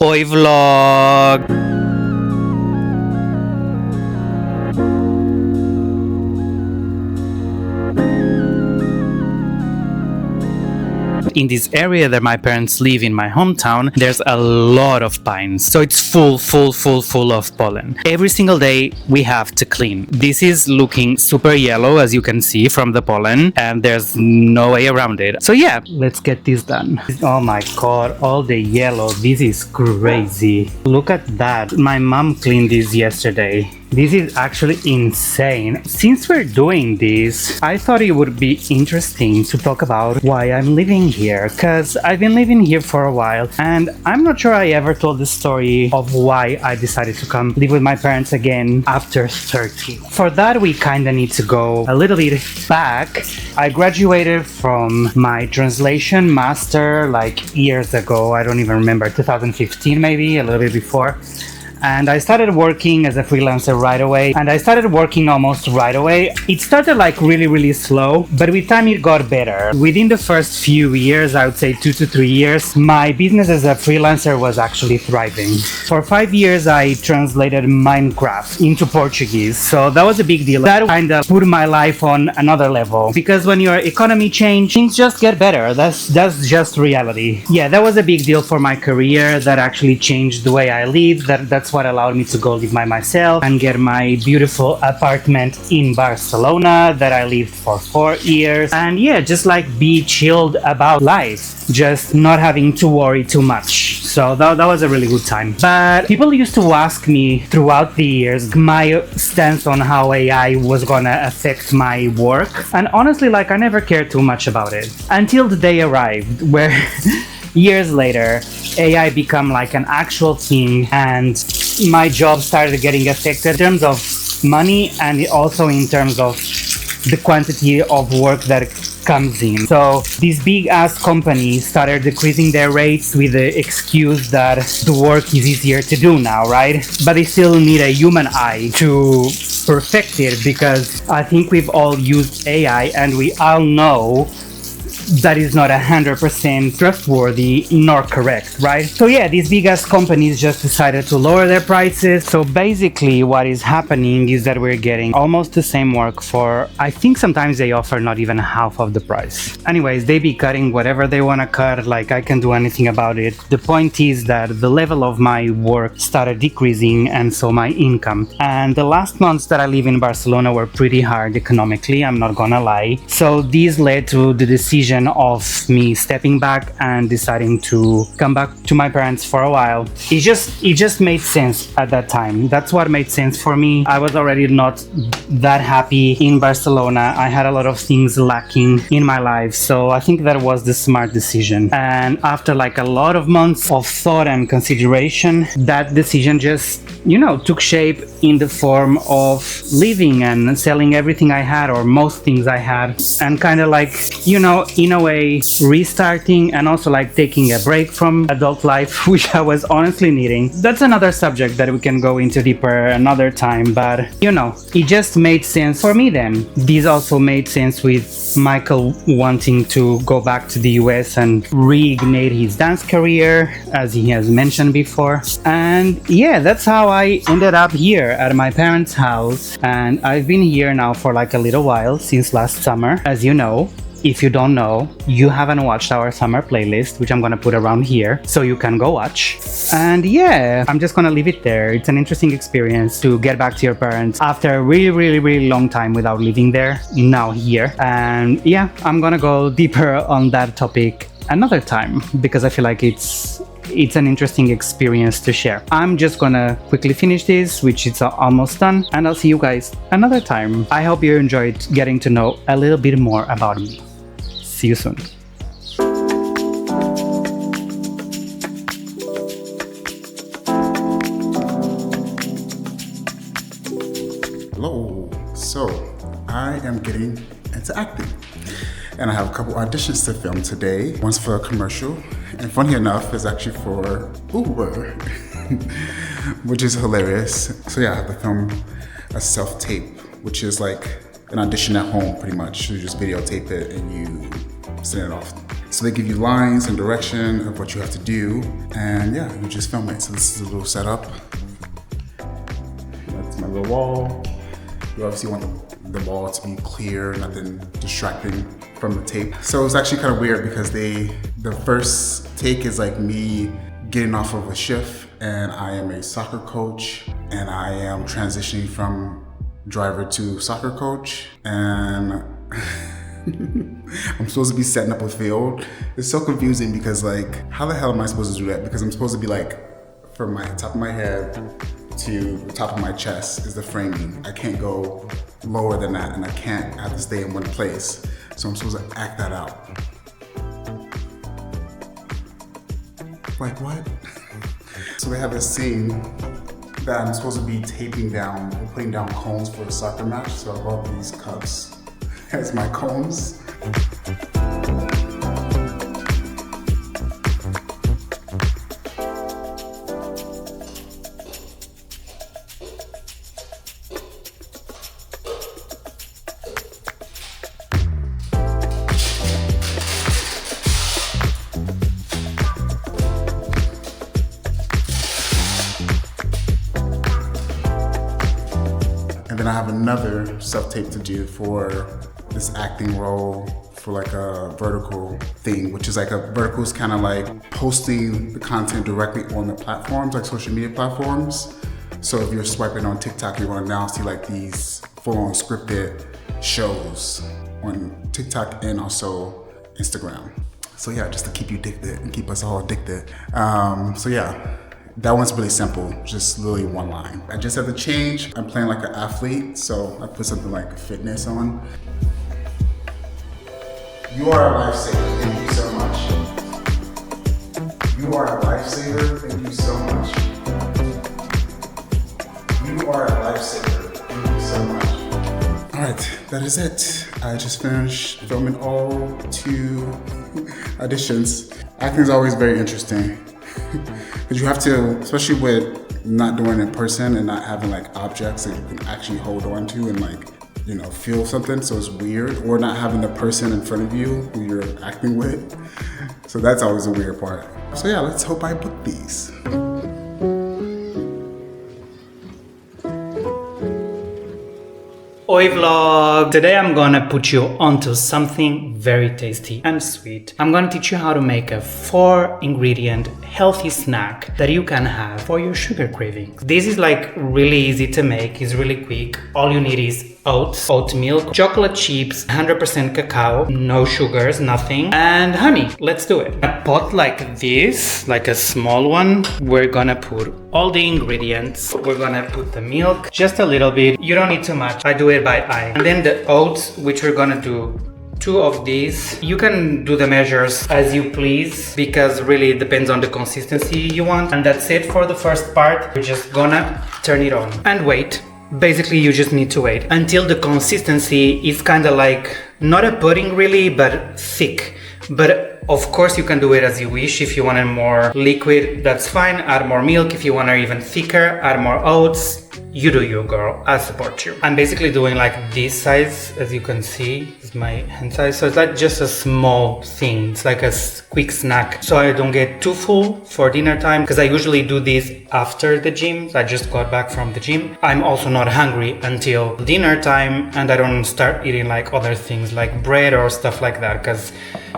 Oi vlog! In this area that my parents live in my hometown, there's a lot of pines. So it's full of pollen. Every single day we have to clean. This is looking super yellow, as you can see from the pollen, and there's no way around it. So yeah, let's get this done. Oh my god, all the yellow. This is crazy. Look at that. My mom cleaned this yesterday. This is actually insane. Since we're doing this, I thought it would be interesting to talk about why I'm living here, because I've been living here for a while and I'm not sure I ever told the story of why I decided to come live with my parents again after 30. For that, we kind of need to go a little bit back. I graduated from my translation master like years ago. I don't even remember, 2015 maybe, a little bit before. And I started working as a freelancer right away, and I started working almost right away. It started like really slow, but with time it got better. Within the first few years, I would say 2 to 3 years, my business as a freelancer was actually thriving. For 5 years, I translated Minecraft into Portuguese, so that was a big deal. That kind of put my life on another level, because when your economy changes, things just get better. That's just reality. Yeah, that was a big deal for my career. That actually changed the way I live. That's what allowed me to go live by myself and get my beautiful apartment in Barcelona that I lived for 4 years. And yeah, just like be chilled about life, just not having to worry too much. So that was a really good time. But people used to ask me throughout the years my stance on how AI was gonna affect my work, and honestly, like, I never cared too much about it until the day arrived where years later AI become like an actual thing, and my job started getting affected in terms of money and also in terms of the quantity of work that comes in. So these big ass companies started decreasing their rates with the excuse that the work is easier to do now, right? But they still need a human eye to perfect it, because I think we've all used AI and we all know that is not 100% trustworthy nor correct, right? So yeah, these big ass companies just decided to lower their prices. So basically what is happening is that we're getting almost the same work for, I think sometimes they offer not even half of the price. Anyways, they be cutting whatever they want to cut, like I can't do anything about it. The point is that the level of my work started decreasing, and so my income. And the last months that I live in Barcelona were pretty hard economically, I'm not gonna lie. So this led to the decision of me stepping back and deciding to come back to my parents for a while. It just made sense at that time. That's what made sense for me. I was already not that happy in Barcelona. I had a lot of things lacking in my life, so I think that was the smart decision. And after like a lot of months of thought and consideration, that decision just, took shape in the form of leaving and selling everything I had, or most things I had, and kind of like, in a way restarting, and also like taking a break from adult life, which I was honestly needing. That's another subject that we can go into deeper another time, but it just made sense for me then. This also made sense with Michael wanting to go back to the US and reignite his dance career, as he has mentioned before. And yeah, that's how I ended up here at my parents' house, and I've been here now for like a little while, since last summer. As you know, if you don't know, you haven't watched our summer playlist, which I'm gonna put around here, so you can go watch. And yeah, I'm just gonna leave it there. It's an interesting experience to get back to your parents after a really long time without living there, now here. And yeah, I'm gonna go deeper on that topic another time, because I feel like it's an interesting experience to share. I'm just gonna quickly finish this, which is almost done, and I'll see you guys another time. I hope you enjoyed getting to know a little bit more about me. See you soon. Hello. So I am getting into acting, and I have a couple auditions to film today. One's for a commercial, and funny enough, it's actually for Uber, which is hilarious. So yeah, I have to film a self-tape, which is like an audition at home pretty much. You just videotape it and you send it off So they give you lines and direction of what you have to do, and yeah, you just film it. So this is a little setup. That's my little wall. You obviously want the wall to be clear, nothing distracting from the tape. So it's actually kind of weird because the first take is like me getting off of a shift, and I am a soccer coach, and I am transitioning from driver to soccer coach, and I'm supposed to be setting up a field. It's so confusing because like, how the hell am I supposed to do that? Because I'm supposed to be like, from my top of my head to the top of my chest is the framing. I can't go lower than that, and I have to stay in one place. So I'm supposed to act that out. Like what? So they have this scene that I'm supposed to be taping down, putting down cones for a soccer match. So I bought these cups as my cones. And then I have another self-tape to do for this acting role for like a vertical thing, which is like vertical is kind of like posting the content directly on the platforms, like social media platforms. So if you're swiping on TikTok, you're going to now see like these full-on scripted shows on TikTok and also Instagram. So yeah, just to keep you addicted and keep us all addicted. So yeah. That one's really simple, just literally one line. I just have to change. I'm playing like an athlete, so I put something like fitness on. You are a lifesaver, thank you so much. You are a lifesaver, thank you so much. You are a lifesaver, thank you so much. All right, that is it. I just finished filming all 2 auditions. Acting is always very interesting. Because you have to, especially with not doing it in person and not having like objects that you can actually hold on to and like, you know, feel something, so it's weird, or not having the person in front of you who you're acting with. So that's always a weird part. So yeah, let's hope I book these. Oi vlog! Today I'm gonna put you onto something very tasty and sweet. I'm gonna teach you how to make a 4-ingredient healthy snack that you can have for your sugar cravings. This is like really easy to make, it's really quick. All you need is oats, oat milk, chocolate chips, 100% cacao, no sugars, nothing, and honey. Let's do it. A pot like this, like a small one, we're gonna put all the ingredients. We're gonna put the milk, just a little bit. You don't need too much, I do it by eye. And then the oats, which we're gonna do 2 of these. You can do the measures as you please, because really it depends on the consistency you want. And that's it for the first part. We're just gonna turn it on and wait. Basically, you just need to wait until the consistency is kind of like, not a pudding really, but thick. But of course you can do it as you wish. If you want it more liquid, that's fine. Add more milk. If you want it even thicker, add more oats. You do you, girl. I support you. I'm basically doing like this size, as you can see, is my hand size. So it's like just a small thing. It's like a quick snack. So I don't get too full for dinner time, because I usually do this after the gym. I just got back from the gym. I'm also not hungry until dinner time, and I don't start eating like other things like bread or stuff like that, because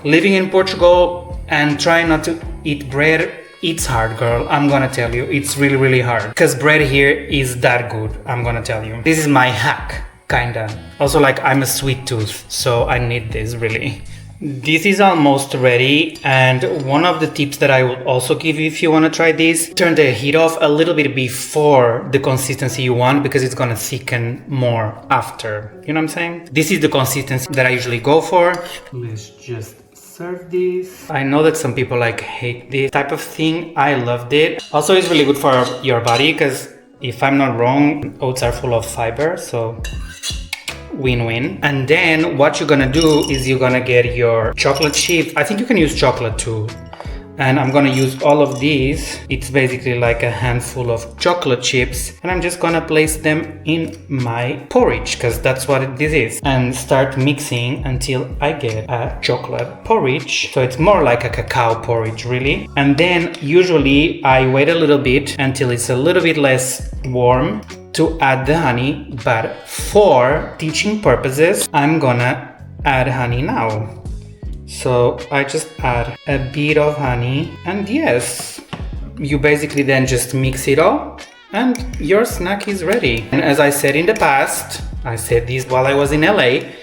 living in Portugal and trying not to eat bread, it's hard, girl. I'm gonna tell you, it's really, really hard. Because bread here is that good, I'm gonna tell you. This is my hack, kinda. Also, like, I'm a sweet tooth, so I need this, really. This is almost ready, and one of the tips that I would also give you if you want to try this, turn the heat off a little bit before the consistency you want, because it's gonna thicken more after. You know what I'm saying? This is the consistency that I usually go for. Let's just serve this. I know that some people like hate this type of thing. I loved it. Also, it's really good for your body, because if I'm not wrong, oats are full of fiber, so win-win. And then what you're gonna do is you're gonna get your chocolate chip. I think you can use chocolate too, and I'm gonna use all of these. It's basically like a handful of chocolate chips, and I'm just gonna place them in my porridge, because that's what this is, and start mixing until I get a chocolate porridge. So it's more like a cacao porridge, really. And then usually I wait a little bit until it's a little bit less warm to add the honey, but for teaching purposes, I'm gonna add honey now. So I just add a bit of honey, and yes, you basically then just mix it all and your snack is ready. And as I said in the past, I said this while I was in LA,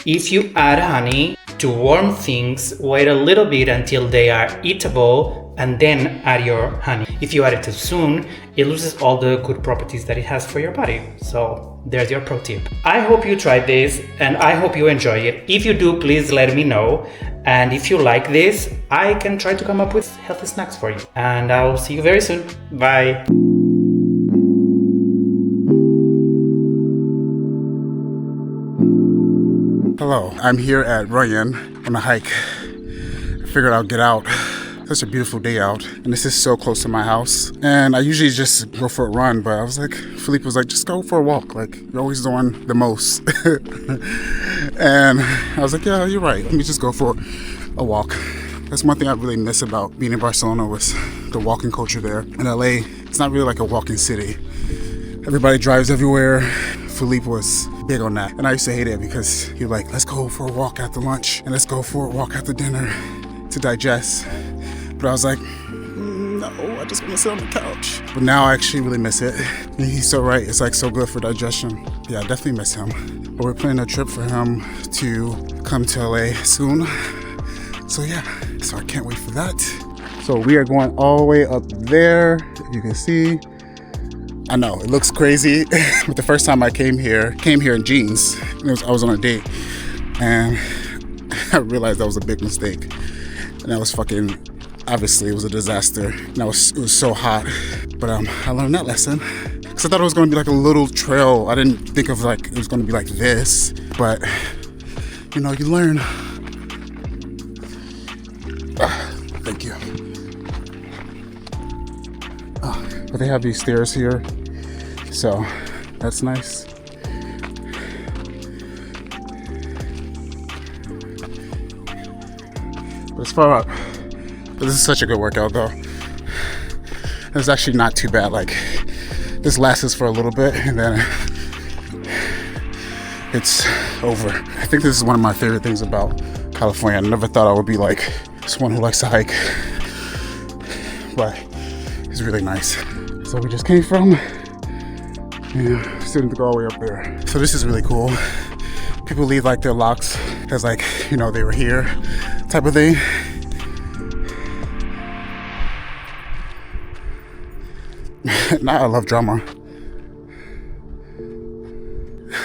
if you add honey to warm things, wait a little bit until they are eatable and then add your honey. If you add it too soon, it loses all the good properties that it has for your body. So there's your pro tip. I hope you tried this and I hope you enjoy it. If you do, please let me know. And if you like this, I can try to come up with healthy snacks for you. And I'll see you very soon. Bye. Hello, I'm here at Royan on a hike. I figured I'll get out. Such a beautiful day out, and this is so close to my house. And I usually just go for a run, but I was like, Philippe was like, just go for a walk. Like, you're always doing the most. And I was like, yeah, you're right. Let me just go for a walk. That's one thing I really miss about being in Barcelona was the walking culture there. In LA, it's not really like a walking city. Everybody drives everywhere. Philippe was big on that. And I used to hate it because he was like, let's go for a walk after lunch and let's go for a walk after dinner to digest. But I was like, no, I just want to sit on the couch. But now I actually really miss it. And he's so right. It's like so good for digestion. Yeah, I definitely miss him. But we're planning a trip for him to come to LA soon. So yeah, so I can't wait for that. So we are going all the way up there, if you can see. I know, it looks crazy, but the first time I came here in jeans. I was on a date, and I realized that was a big mistake. And that was obviously it was a disaster. And it was so hot, but I learned that lesson. Because I thought it was gonna be like a little trail. I didn't think of like, it was gonna be like this, but you know, you learn. Thank you. But they have these stairs here, so that's nice. But it's far up. But this is such a good workout though. It's actually not too bad. Like, this lasts us for a little bit and then it's over. I think this is one of my favorite things about California. I never thought I would be like someone who likes to hike, but it's really nice. So we just came from, still need to go all the way up there. So this is really cool. People leave like their locks as like, you know, they were here type of thing. Now I love drama.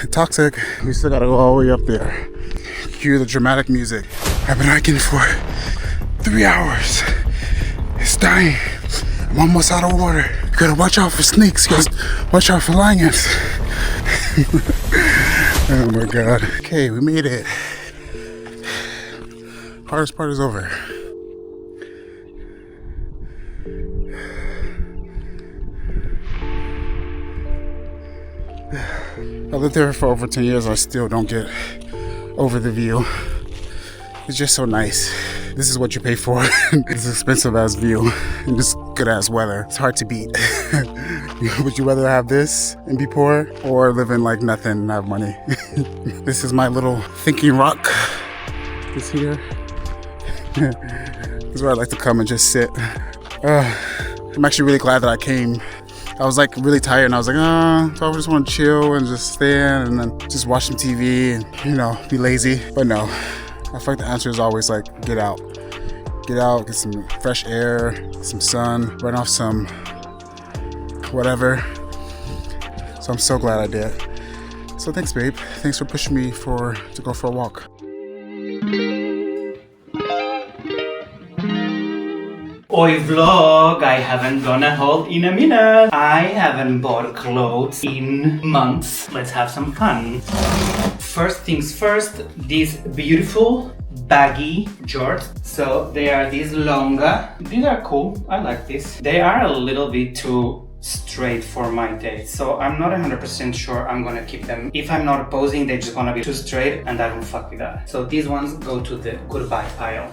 Toxic, we still gotta go all the way up there. Hear the dramatic music. I've been hiking for 3 hours. It's dying. I'm almost out of water. You gotta watch out for snakes. You gotta watch out for lions. Oh my God. Okay, we made it. Hardest part is over. I lived there for over 10 years. I still don't get over the view. It's just so nice. This is what you pay for. This expensive ass view and this good ass weather. It's hard to beat. Would you rather have this and be poor or live in like nothing and have money? This is my little thinking rock. This here. This is where I like to come and just sit. I'm actually really glad that I came. I was like really tired and I was like, so I just want to chill and just stand and then just watch some TV and, you know, be lazy. But no, I feel like the answer is always like, get out. Get out, get some fresh air, some sun, run off some whatever. So I'm so glad I did. So thanks, babe. Thanks for pushing me to go for a walk. Oi vlog, I haven't done a haul in a minute. I haven't bought clothes in months. Let's have some fun. First things first, these beautiful baggy jorts. So they are these longa. These are cool, I like this. They are a little bit too straight for my taste, so I'm not 100% sure I'm gonna keep them. If I'm not posing, they're just gonna be too straight and I don't fuck with that. So these ones go to the goodbye pile.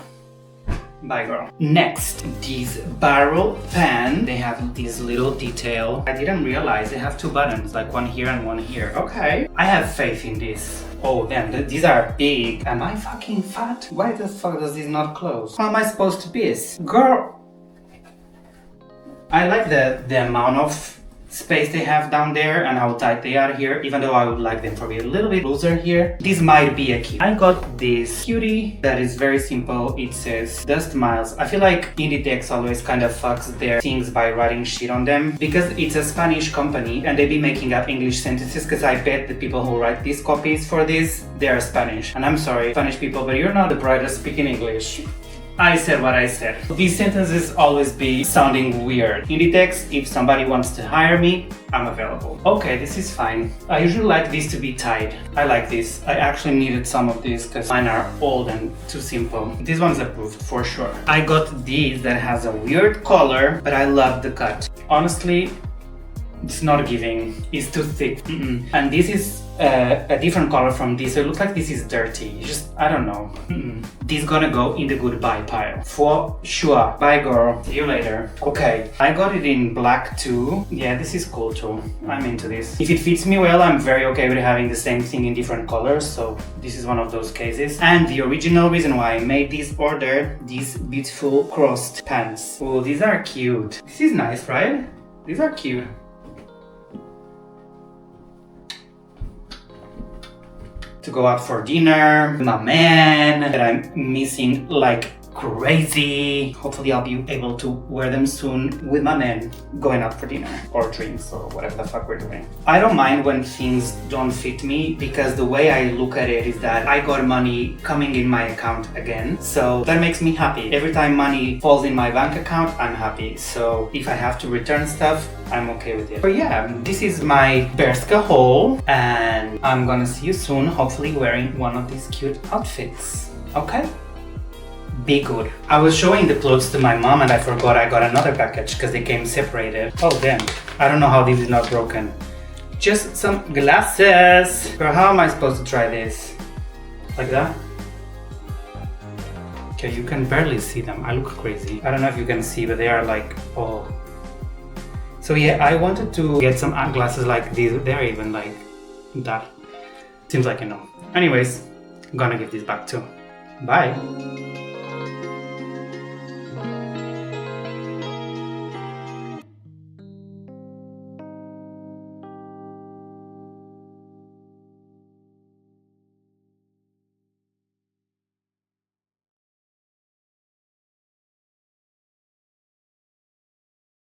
Bye girl. Next, these barrel pants. They have this little detail. I didn't realize they have two buttons, like one here and one here. Okay, I have faith in this. Oh damn, these are big. Am I fucking fat? Why the fuck does this not close? How am I supposed to be this? Girl, I like the amount of space they have down there and how tight they are here, even though I would like them probably a little bit looser here. This might be a key. I got this cutie that is very simple. It says Dust Miles. I feel like Inditex always kind of fucks their things by writing shit on them because it's a Spanish company and they be making up English sentences, because I bet the people who write these copies for this, they're Spanish. And I'm sorry, Spanish people, but you're not the brightest speaking English. I said what I said. These sentences always be sounding weird. Inditex, if somebody wants to hire me, I'm available. Okay, this is fine. I usually like these to be tied. I like this. I actually needed some of these because mine are old and too simple. This one's approved for sure. I got these that has a weird color, but I love the cut. Honestly, it's not giving. It's too thick. And this is a different color from this, so it looks like this is dirty. Just, I don't know. This is gonna go in the goodbye pile for sure. Bye girl, see you later. Okay, I got it in black too. Yeah, this is cool too. I'm into this. If it fits me well, I'm very okay with having the same thing in different colors, so this is one of those cases. And the original reason why I made this order, these beautiful crossed pants. Oh, these are cute. This is nice, right? These are cute. To go out for dinner with my man that I'm missing like crazy. Hopefully I'll be able to wear them soon with my man going out for dinner or drinks or whatever the fuck we're doing. I don't mind when things don't fit me because the way I look at it is that I got money coming in my account again. So that makes me happy. Every time money falls in my bank account, I'm happy. So if I have to return stuff, I'm okay with it. But yeah, this is my bershka haul and I'm gonna see you soon, hopefully wearing one of these cute outfits. Okay? Be good. I was showing the clothes to my mom and I forgot I got another package because they came separated. Oh damn, I don't know how this is not broken. Just some glasses. Girl, how am I supposed to try this? Like that? Okay, you can barely see them. I look crazy. I don't know if you can see, but they are like, oh. So yeah, I wanted to get some glasses like these. They're even like that. Seems like you know. Anyways, I'm gonna give these back too. Bye.